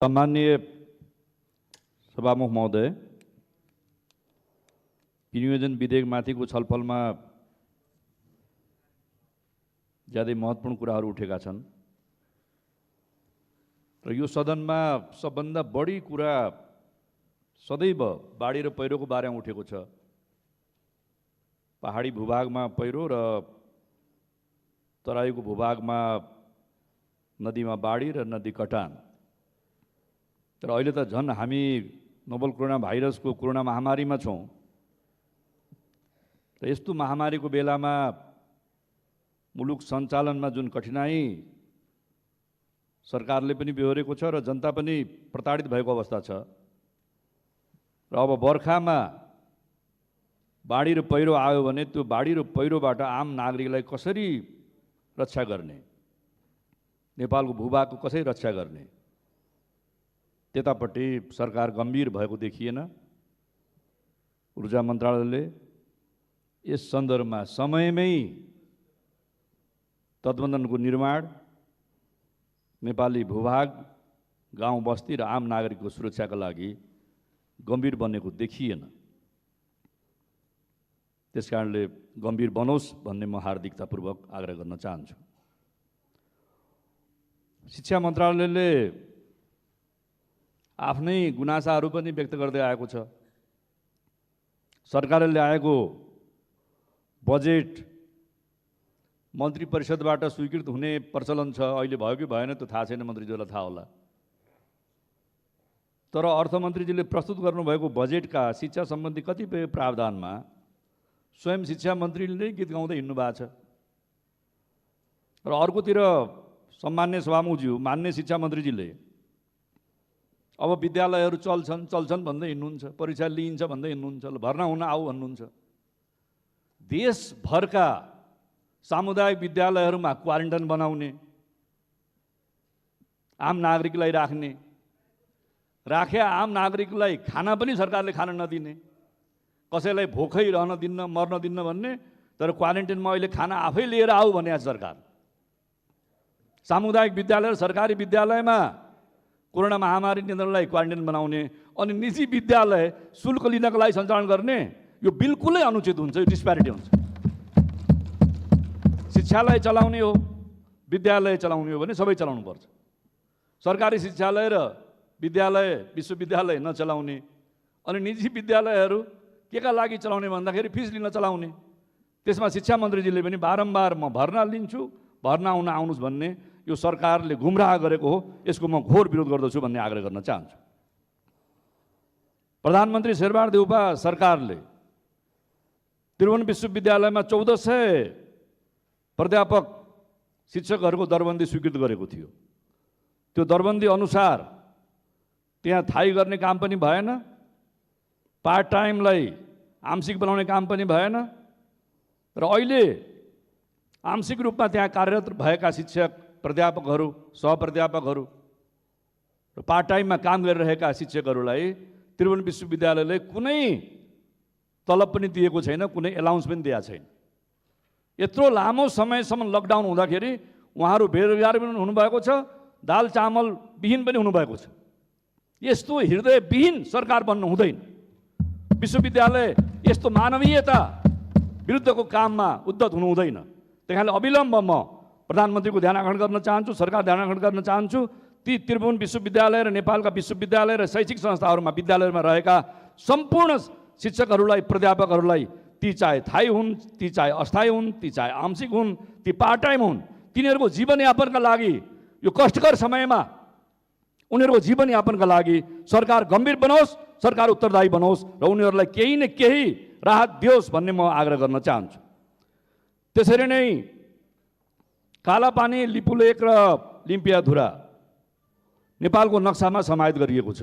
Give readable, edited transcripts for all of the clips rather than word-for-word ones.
सम्माननीय सभामुख महोदय, विनियोजन विधेयकमाथिको छलफलमा ज्यादै महत्त्वपूर्ण कुराहरू उठेका छन् र यो सदनमा सबभन्दा बढी कुरा सदैव बाढी र पहिरोको बारेमा उठेको छ। पहाडी भूभागमा पहिरो र तराईको भूभागमा नदीमा बाढी र नदी कटान। तर अहिले त झन् हामी नोभल कोरोना भाइरसको कोरोना महामारीमा छौँ र यस्तो महामारीको बेलामा मुलुक सञ्चालनमा जुन कठिनाई सरकारले पनि बेहोरेको छ र जनता पनि प्रताडित भएको अवस्था छ र अब बर्खामा बाढी र पहिरो आयो भने त्यो बाढी र पहिरोबाट आम नागरिकलाई कसरी रक्षा गर्ने, नेपालको भूभागको कसरी रक्षा गर्ने, त्यतापट्टि सरकार गम्भीर भएको देखिएन। ऊर्जा मन्त्रालयले यस सन्दर्भमा समयमै तटबन्धनको निर्माण, नेपाली भूभाग, गाउँ बस्ती र आम नागरिकको सुरक्षाका लागि गम्भीर बनेको देखिएन। त्यसकारणले गम्भीर बनोस् भन्ने म हार्दिकतापूर्वक आग्रह गर्न चाहन्छु। शिक्षा मन्त्रालयले आफ्नै गुनासाहरू पनि व्यक्त गर्दै आएको छ। सरकारले ल्याएको बजेट मन्त्री परिषदबाट स्वीकृत हुने प्रचलन छ। अहिले भयो कि भएन त्यो थाहा छैन, मन्त्रीज्यूलाई थाहा होला। तर अर्थमन्त्रीजीले प्रस्तुत गर्नुभएको बजेटका शिक्षा सम्बन्धी कतिपय प्रावधानमा स्वयं शिक्षा मन्त्रीले नै गीत गाउँदै हिँड्नु भएको छ र अर्कोतिर सम्मान्य सभामुखज्यू मान्य शिक्षा मन्त्रीजीले अब विद्यालयहरू चल्छन् भन्दै हिँड्नुहुन्छ, परीक्षा लिइन्छ भन्दै हिँड्नुहुन्छ, भर्ना हुन आऊ भन्नुहुन्छ। देशभरका सामुदायिक विद्यालयहरूमा क्वारेन्टाइन बनाउने, आम नागरिकलाई राखे आम नागरिकलाई खाना पनि सरकारले खान नदिने, कसैलाई भोकै रहन दिन्न, मर्न दिन्न भन्ने, तर क्वारेन्टाइनमा अहिले खाना आफै लिएर आऊ भने सरकार। सामुदायिक विद्यालय र सरकारी विद्यालयमा कोरोना महामारी नियन्त्रणलाई क्वारेन्टाइन बनाउने अनि निजी विद्यालय शुल्क लिनको लागि सञ्चालन गर्ने, यो बिल्कुलै अनुचित हुन्छ, यो डिस्प्यारिटी हुन्छ। शिक्षालाई चलाउने हो, विद्यालय चलाउने हो भने सबै चलाउनु पर्छ। सरकारी शिक्षालय र विद्यालय, विश्वविद्यालय नचलाउने अनि निजी विद्यालयहरू केका लागि चलाउने भन्दाखेरि फिस लिन चलाउने। त्यसमा शिक्षा मन्त्रीजीले पनि बारम्बार म भर्ना लिन्छु, भर्ना हुन आउनुहोस् भन्ने यो सरकारले गुमराह गरेको हो। यसको म घोर विरोध गर्दछु भन्ने आग्रह गर्न चाहन्छु। प्रधानमन्त्री शेरबहादुर देउपा सरकारले त्रिभुवन विश्वविद्यालयमा 1400 प्राध्यापक शिक्षकहरूको दरबन्दी स्वीकृत गरेको थियो। त्यो दरबन्दी अनुसार त्यहाँ थाई गर्ने काम पनि भएन, पार्ट टाइमलाई आंशिक बनाउने काम पनि भएन र अहिले आंशिक रूपमा त्यहाँ कार्यरत भएका शिक्षक, प्राध्यापकहरू, सहप्राध्यापकहरू र पार्ट टाइममा काम गरिरहेका शिक्षकहरूलाई त्रिभुवन विश्वविद्यालयले कुनै तलब पनि दिएको छैन, कुनै एलाउन्स पनि दिएको छैन। यत्रो लामो समयसम्म लकडाउन हुँदाखेरि उहाँहरू बेरोजगार पनि हुनुभएको छ, दाल चामल विहीन पनि हुनुभएको छ। यस्तो हृदयविहीन सरकार बन्नु हुँदैन। विश्वविद्यालय यस्तो मानवीयता विरुद्धको काममा उद्धत हुनु हुँदैन। त्यहाँले अविलम्ब म प्रधानमन्त्रीको ध्यान आकर्षण गर्न चाहन्छु, सरकार ध्यान आकर्षण गर्न चाहन्छु। ती त्रिभुवन विश्वविद्यालय र नेपालका विश्वविद्यालय र शैक्षिक संस्थाहरूमा विद्यालयमा रहेका सम्पूर्ण शिक्षकहरूलाई, प्राध्यापकहरूलाई, ती चाहे थाई हुन्, ती चाहे अस्थायी हुन्, ती चाहे आंशिक हुन्, ती पार्ट टाइम हुन्, तिनीहरूको जीवनयापनका लागि यो कष्टकर समयमा उनीहरूको जीवनयापनका लागि सरकार गम्भीर बनोस्, सरकार उत्तरदायी बनोस् र उनीहरूलाई केही न केही राहत दियोस् भन्ने म आग्रह गर्न चाहन्छु। त्यसरी नै कालापानी, लिपुलेक र लिम्पियाधुरा नेपालको नक्सामा समाहित गरिएको छ।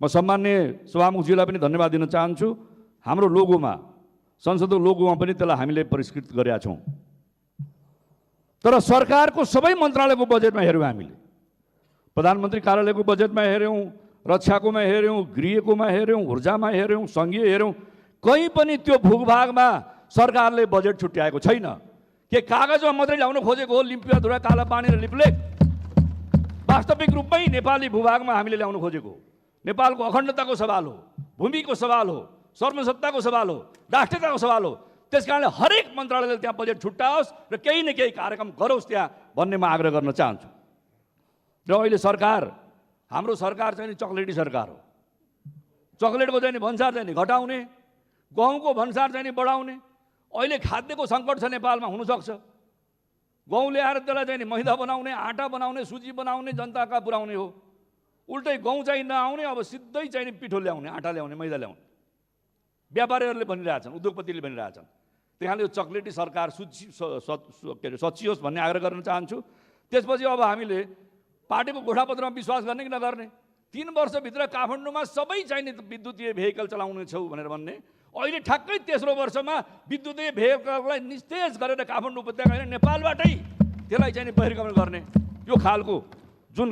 म सम्मान्य सभामुखज्यूलाई पनि धन्यवाद दिन चाहन्छु। हाम्रो लोगोमा, संसदको लोगोमा पनि त्यसलाई हामीले परिष्कृत गरेका छौँ। तर सरकारको सबै मन्त्रालयको बजेटमा हेऱ्यौँ, हामीले प्रधानमन्त्री कार्यालयको बजेटमा हेऱ्यौँ, रक्षाकोमा हेऱ्यौँ, गृहकोमा हेऱ्यौँ, ऊर्जामा हेऱ्यौँ, सङ्घीय हेऱ्यौँ, कहीँ पनि त्यो भूभागमा सरकारले बजेट छुट्याएको छैन। के कागजमा मात्रै ल्याउन खोजेको हो लिम्पियाधुरा, कालापानी र लिपुलेक? वास्तविक रूपमै नेपाली भूभागमा हामीले ल्याउन खोजेको नेपालको अखण्डताको सवाल हो, भूमिको सवाल हो, सर्वसत्ताको सवाल हो, राष्ट्रियताको सवाल हो। त्यसकारणले हरेक मन्त्रालयले त्यहाँ बजेट छुट्याओस् र केही न केही कार्यक्रम गरोस् त्यहाँ भन्ने म आग्रह गर्न चाहन्छु। र अहिले सरकार, हाम्रो सरकार चाहिँ नि चक्लेटी सरकार हो। चक्लेटको चाहिँ नि भन्सार चाहिँ नि घटाउने, गहुँको भन्सार चाहिँ नि बढाउने। अहिले खाद्यको सङ्कट छ नेपालमा, हुनसक्छ गहुँ ल्याएर त्यसलाई चाहिँ नि मैदा बनाउने, आटा बनाउने, सुजी बनाउने, जनताका पुर्याउने हो। उल्टै गहुँ चाहिँ नआउने, अब सिधै चाहिँ नि पिठो ल्याउने, आटा ल्याउने, मैदा ल्याउने व्यापारीहरूले भनिरहेछन्, उद्योगपतिले भनिरहेछन्। त्यहाँले यो चक्लेटी सरकार सचियोस् भन्ने आग्रह गर्न चाहन्छु। त्यसपछि अब हामीले पार्टीको घोषणापत्रमा विश्वास गर्ने कि नगर्ने, 3 वर्षभित्र काठमाडौँमा सबै चाहिने विद्युतीय भेहिकल चलाउने छौ भनेर भन्ने, अहिले ठ्याक्कै तेस्रो वर्षमा विद्युतीय भेहिकललाई निस्तेज गरेर काठमाडौँ उपत्यका नेपालबाटै त्यसलाई चाहिँ बहिर्गमन गर्ने यो खालको जुन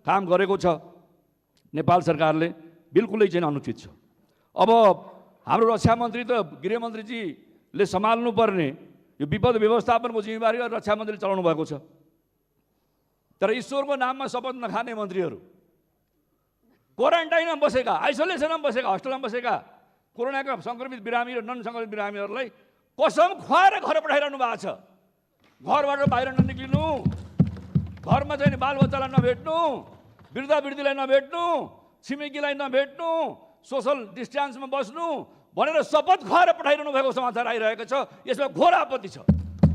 काम गरेको छ नेपाल सरकारले बिल्कुलै चाहिँ अनुचित छ। अब हाम्रो रक्षा मन्त्री त गृहमन्त्रीजीले सम्हाल्नु पर्ने यो विपद व्यवस्थापनको जिम्मेवारी रक्षा मन्त्रीले चलाउनु भएको छ। तर ईश्वरको नाममा शपथ नखाने मन्त्रीहरू, क्वारेन्टाइनमा बसेका, आइसोलेसनमा बसेका, हस्टेलमा बसेका कोरोनाका सङ्क्रमित बिरामी र नन सङ्क्रमित बिरामीहरूलाई कसम खुवाएर घर पठाइरहनु भएको छ। घरबाट बाहिर ननिक्लिनु, घरमा चाहिँ बालबच्चालाई नभेट्नु, वृद्धवृद्धीलाई नभेट्नु, छिमेकीलाई नभेट्नु, सोसल डिस्टेन्समा बस्नु भनेर शपथ खुवाएर पठाइरहनु भएको समाचार आइरहेको छ। यसमा घोर आपत्ति छ।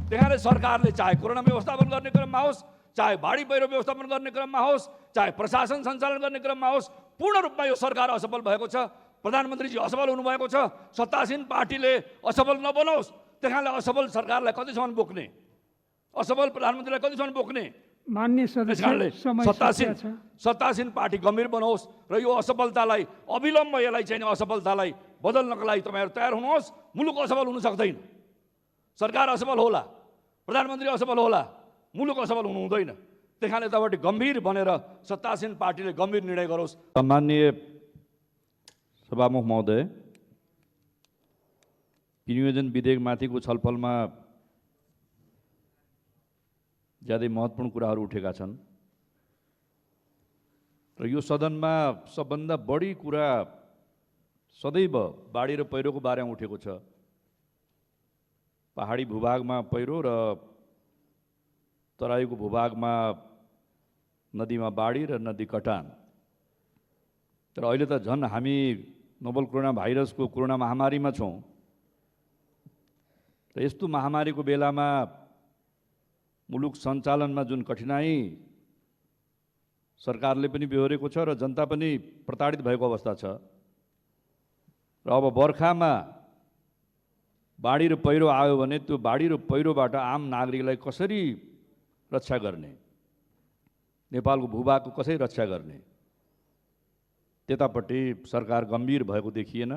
त्यहाँले सरकारले चाहे कोरोना व्यवस्थापन गर्ने क्रममा होस्, चाहे बाढी पहिरो व्यवस्थापन गर्ने क्रममा होस्, चाहे प्रशासन सञ्चालन गर्ने क्रममा होस्, पूर्ण रूपमा यो सरकार असफल भएको छ। प्रधानमन्त्रीजी असफल हुनुभएको छ। सत्तासीन पार्टीले असफल नबनोस्। त्यहाँले असफल सरकारलाई कतिसम्म बोक्ने, असफल प्रधानमन्त्रीलाई कतिसम्म बोक्ने, मान्य सत्तासीन पार्टी गम्भीर बनोस् र यो असफलतालाई अविलम्ब यसलाई चाहिँ असफलतालाई बदल्नको लागि तपाईँहरू तयार हुनुहोस्। मुलुक असफल हुन सक्दैन, सरकार असफल होला, प्रधानमन्त्री असफल होला, मुलुक असफल हुनु हुँदैन। त्यहाँले तपाईँले गम्भीर बनेर सत्तासीन पार्टीले गम्भीर निर्णय गरोस्। सम्माननीय सभामुख महोदय, विनियोजन विधेयकमाथिको छलफलमा ज्यादै महत्त्वपूर्ण कुराहरू उठेका छन् र यो सदनमा सबभन्दा बढी कुरा सदैव बाढी र पहिरोको बारेमा उठेको छ। पहाडी भूभागमा पहिरो र तराईको भूभागमा नदीमा बाढी र नदी कटान। तर अहिले त झन् हामी नोभल कोरोना भाइरसको कोरोना महामारीमा छौँ र यस्तो महामारीको बेलामा मुलुक सञ्चालनमा जुन कठिनाई सरकारले पनि बेहोरेको छ र जनता पनि प्रताडित भएको अवस्था छ। र अब बर्खामा बाढी र पहिरो आयो भने त्यो बाढी र पहिरोबाट आम नागरिकलाई कसरी रक्षा गर्ने, नेपालको भूभागको कसरी रक्षा गर्ने, त्यतापट्टि सरकार गम्भीर भएको देखिएन।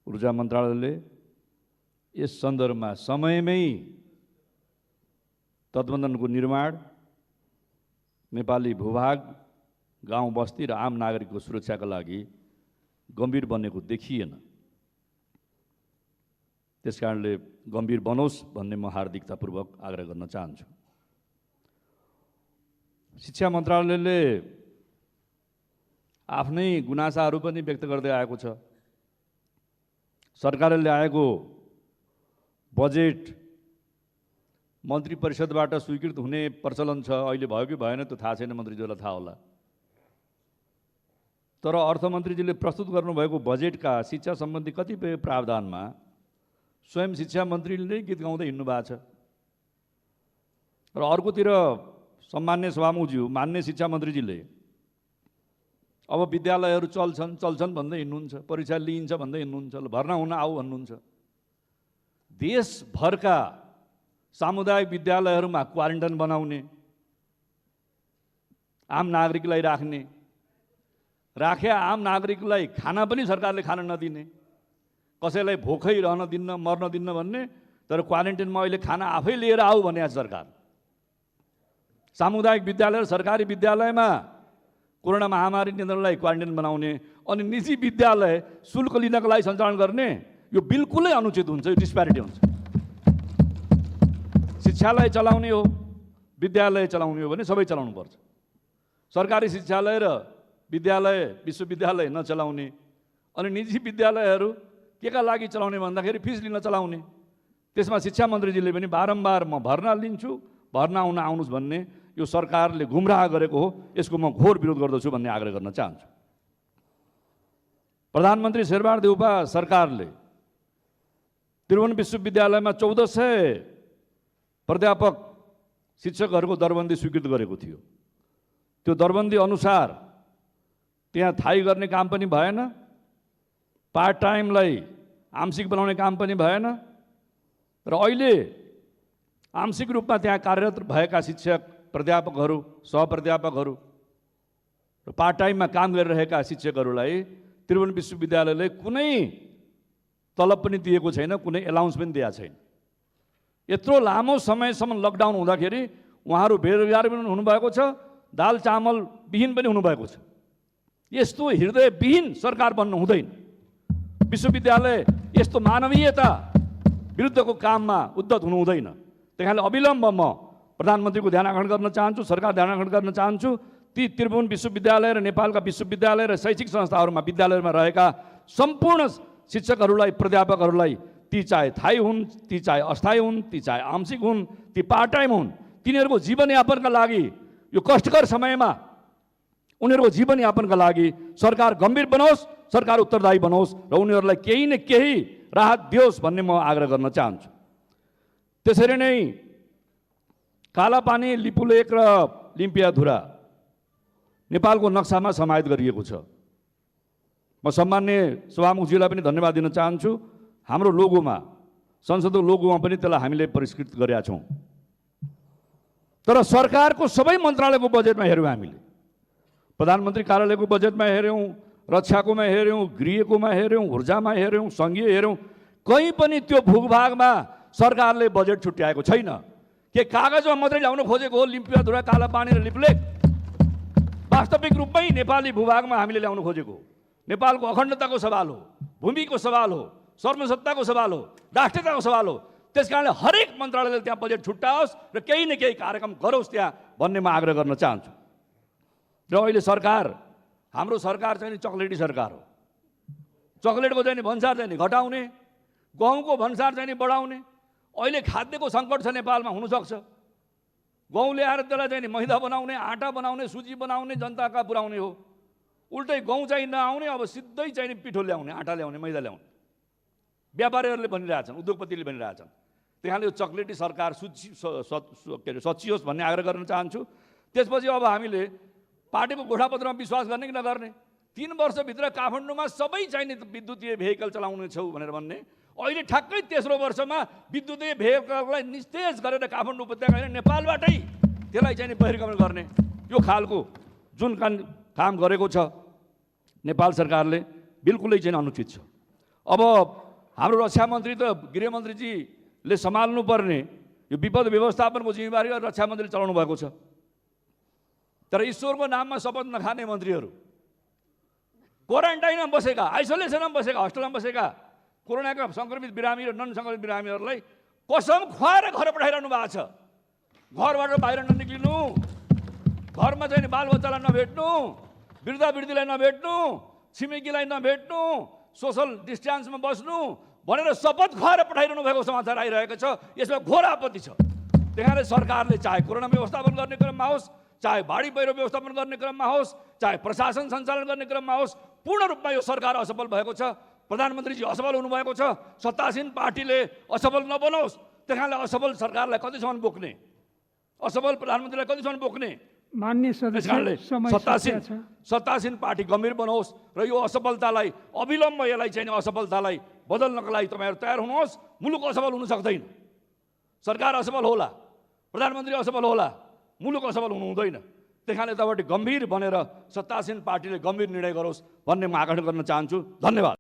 ऊर्जा मन्त्रालयले यस सन्दर्भमा समयमै तटबन्धनको निर्माण, नेपाली भूभाग, गाउँ बस्ती र आम नागरिकको सुरक्षाका लागि गम्भीर बनेको देखिएन। त्यसकारणले गम्भीर बनोस् भन्ने म हार्दिकतापूर्वक आग्रह गर्न चाहन्छु। शिक्षा मन्त्रालयले आफ्नै गुनासाहरू पनि व्यक्त गर्दै आएको छ। सरकारले ल्याएको बजेट मन्त्री परिषदबाट स्वीकृत हुने प्रचलन छ। अहिले भयो कि भएन त्यो थाहा छैन, मन्त्रीज्यूलाई थाहा होला। तर अर्थमन्त्रीजीले प्रस्तुत गर्नुभएको बजेटका शिक्षा सम्बन्धी कतिपय प्रावधानमा स्वयं शिक्षा मन्त्रीले नै गीत गाउँदै हिँड्नु भएको छ र अर्कोतिर सम्मान्य सभामुखज्यू मान्य शिक्षा मन्त्रीजीले अब विद्यालयहरू चल्छन् भन्दै हिँड्नुहुन्छ, परीक्षा लिइन्छ भन्दै हिँड्नुहुन्छ, भर्ना हुन आऊ भन्नुहुन्छ। देशभरका सामुदायिक विद्यालयहरूमा क्वारेन्टाइन बनाउने, आम नागरिकलाई राखे आम नागरिकलाई खाना पनि सरकारले खान नदिने, कसैलाई भोकै रहन दिन्न, मर्न दिन्न भन्ने, तर क्वारेन्टाइनमा अहिले खाना आफै लिएर आऊ भने सरकार। सामुदायिक विद्यालय र सरकारी विद्यालयमा कोरोना महामारी नियन्त्रणलाई क्वारेन्टाइन बनाउने अनि निजी विद्यालय शुल्क लिनको लागि सञ्चालन गर्ने, यो बिल्कुलै अनुचित हुन्छ, यो डिस्प्यारिटी हुन्छ। शिक्षालाई चलाउने हो, विद्यालय चलाउने हो भने सबै चलाउनुपर्छ। सरकारी शिक्षालय र विद्यालय विश्वविद्यालय नचलाउने अनि निजी विद्यालयहरू केका लागि चलाउने भन्दाखेरि फिस लिन चलाउने। त्यसमा शिक्षा मन्त्रीजीले पनि बारम्बार म भर्ना लिन्छु, भर्ना आउनुहोस् भन्ने यो सरकारले गुमराह गरेको हो, यसको म घोर विरोध गर्दछु भन्ने आग्रह गर्न चाहन्छु। प्रधानमन्त्री शेरबहादुर देउपा सरकारले त्रिभुवन विश्वविद्यालयमा 1400 प्राध्यापक शिक्षकहरूको दरबन्दी स्वीकृत गरेको थियो। त्यो दरबन्दी अनुसार त्यहाँ थाई गर्ने काम पनि भएन, पार्ट टाइमलाई आंशिक बनाउने काम पनि भएन र अहिले आंशिक रूपमा त्यहाँ कार्यरत भएका शिक्षक प्राध्यापकहरू सहप्राध्यापकहरू र पार्ट टाइममा काम गरिरहेका शिक्षकहरूलाई त्रिभुवन विश्वविद्यालयले कुनै तलब पनि दिएको छैन, कुनै एलाउन्स पनि दिएको छैन। यत्रो लामो समयसम्म लकडाउन हुँदाखेरि उहाँहरू बेरोजगार पनि हुनुभएको छ, दाल चामल विहीन पनि हुनुभएको छ। यस्तो हृदयविहीन सरकार बन्नु हुँदैन। विश्वविद्यालय यस्तो मानवीयता विरुद्धको काममा उद्धत हुनु हुँदैन। त्यही कारणले अविलम्ब म प्रधानमन्त्रीको ध्यान आकर्षण गर्न चाहन्छु, सरकार ध्यान आकर्षण गर्न चाहन्छु। ती त्रिभुवन विश्वविद्यालय र नेपालका विश्वविद्यालय र शैक्षिक संस्थाहरूमा विद्यालयमा रहेका सम्पूर्ण शिक्षकहरूलाई प्राध्यापकहरूलाई ती चाहे थाई हुन्, ती चाहे अस्थायी हुन्, ती चाहे आंशिक हुन्, ती पार्ट टाइम हुन्, तिनीहरूको जीवनयापनका लागि यो कष्टकर समयमा उनीहरूको जीवनयापनका लागि सरकार गम्भीर बनोस्, सरकार उत्तरदायी बनोस् र उनीहरूलाई केही न केही राहत दियोस् भन्ने म आग्रह गर्न चाहन्छु। त्यसरी नै कालापानी, लिपुलेक र लिम्पियाधुरा नेपालको नक्सामा समाहित गरिएको छ। म सम्माननीय सभामुखज्यूलाई पनि धन्यवाद दिन चाहन्छु। हाम्रो लोगोमा, संसदको लोगोमा पनि त्यसलाई हामीले परिष्कृत गरेका छौँ। तर सरकारको सबै मन्त्रालयको बजेटमा हेऱ्यौँ, हामीले प्रधानमन्त्री कार्यालयको बजेटमा हेऱ्यौँ, रक्षाकोमा हेऱ्यौँ, गृहकोमा हेऱ्यौँ, ऊर्जामा हेऱ्यौँ, सङ्घीय हेऱ्यौँ, कहीँ पनि त्यो भूभागमा सरकारले बजेट छुट्याएको छैन। के कागजमा मात्रै ल्याउन खोजेको हो लिम्पियाधुरा, कालापानी र लिपुलेक? वास्तविक रूपमै नेपाली भूभागमा हामीले ल्याउन खोजेको हो। नेपालको अखण्डताको सवाल हो, भूमिको सवाल हो, सर्वसत्ताको सवाल हो, राष्ट्रियताको सवाल हो। त्यस कारणले हरेक मन्त्रालयले त्यहाँ बजेट छुट्याओस् र केही न केही कार्यक्रम गरोस् त्यहाँ भन्ने म आग्रह गर्न चाहन्छु। र अहिले सरकार, हाम्रो सरकार चाहिँ नि चक्लेटी सरकार हो। चक्लेटको चाहिँ नि भन्सार चाहिँ नि घटाउने, गहुँको भन्सार चाहिँ नि बढाउने। अहिले खाद्यको सङ्कट छ नेपालमा, हुनसक्छ गहुँ ल्याएर त्यसलाई चाहिँ नि मैदा बनाउने, आटा बनाउने, सुजी बनाउने, जनताका पुर्याउने हो। उल्टै गहुँ चाहिँ नआउने, अब सिधै चाहिँ नि पिठो ल्याउने, आटा ल्याउने, मैदा ल्याउने व्यापारीहरूले भनिरहेछन्, उद्योगपतिले भनिरहेछन्। त्यही कारणले यो चक्लेटी सरकार सचियोस् भन्ने आग्रह गर्न चाहन्छु। त्यसपछि अब हामीले पार्टीको घोषणापत्रमा विश्वास गर्ने कि नगर्ने? 3 वर्षभित्र काठमाडौँमा सबै चाहिने विद्युतीय भेहिकल चलाउने छौ भनेर भन्ने, अहिले ठ्याक्कै तेस्रो वर्षमा विद्युतीय भेहिकललाई निस्तेज गरेर काठमाडौँ उपत्यका नेपालबाटै त्यसलाई चाहिँ बहिर्गमन गर्ने यो खालको जुन काम गरेको छ नेपाल सरकारले, बिल्कुलै चाहिँ अनुचित छ। अब हाम्रो रक्षा मन्त्री त गृहमन्त्रीजीले सम्हाल्नु पर्ने यो विपद व्यवस्थापनको जिम्मेवारी रक्षा मन्त्रीले चलाउनु भएको छ। तर ईश्वरको नाममा शपथ नखाने मन्त्रीहरू, क्वारेन्टाइनमा बसेका, आइसोलेसनमा बसेका, हस्टेलमा बसेका कोरोनाका सङ्क्रमित बिरामी र नन सङ्क्रमित बिरामीहरूलाई कसम खुवाएर घर पठाइरहनु भएको छ। घरबाट बाहिर ननिक्लिनु, घरमा चाहिँ बालबच्चालाई नभेट्नु, वृद्धावृद्धीलाई नभेट्नु, छिमेकीलाई नभेट्नु, सोसल डिस्टेन्समा बस्नु भनेर शपथ खुवाएर पठाइरहनु भएको समाचार आइरहेको छ। यसमा घोर आपत्ति छ। त्यही कारणले सरकारले चाहे कोरोना व्यवस्थापन गर्ने क्रममा होस्, चाहे बाढी पहिरो व्यवस्थापन गर्ने क्रममा होस्, चाहे प्रशासन सञ्चालन गर्ने क्रममा होस्, पूर्ण रूपमा यो सरकार असफल भएको छ। प्रधानमन्त्रीजी असफल हुनुभएको छ। सत्तासीन पार्टीले असफल नबनोस्। त्यही कारणले असफल सरकारलाई कतिसम्म बोक्ने, असफल प्रधानमन्त्रीलाई कतिसम्म बोक्ने? मान्य सदस्य, सत्तासीन पार्टी गम्भीर बनोस् र यो असफलतालाई अविलम्ब यसलाई चाहिँ असफलतालाई बदल्नको लागि तपाईँहरू तयार हुनुहोस्। मुलुक असफल हुन सक्दैन। सरकार असफल होला, प्रधानमन्त्री असफल होला, मुलुक असफल हुनु हुँदैन। त्यही कारणले तपाईँले गम्भीर बनेर सत्तासीन पार्टीले गम्भीर निर्णय गरोस् भन्ने म आग्रह गर्न चाहन्छु। धन्यवाद।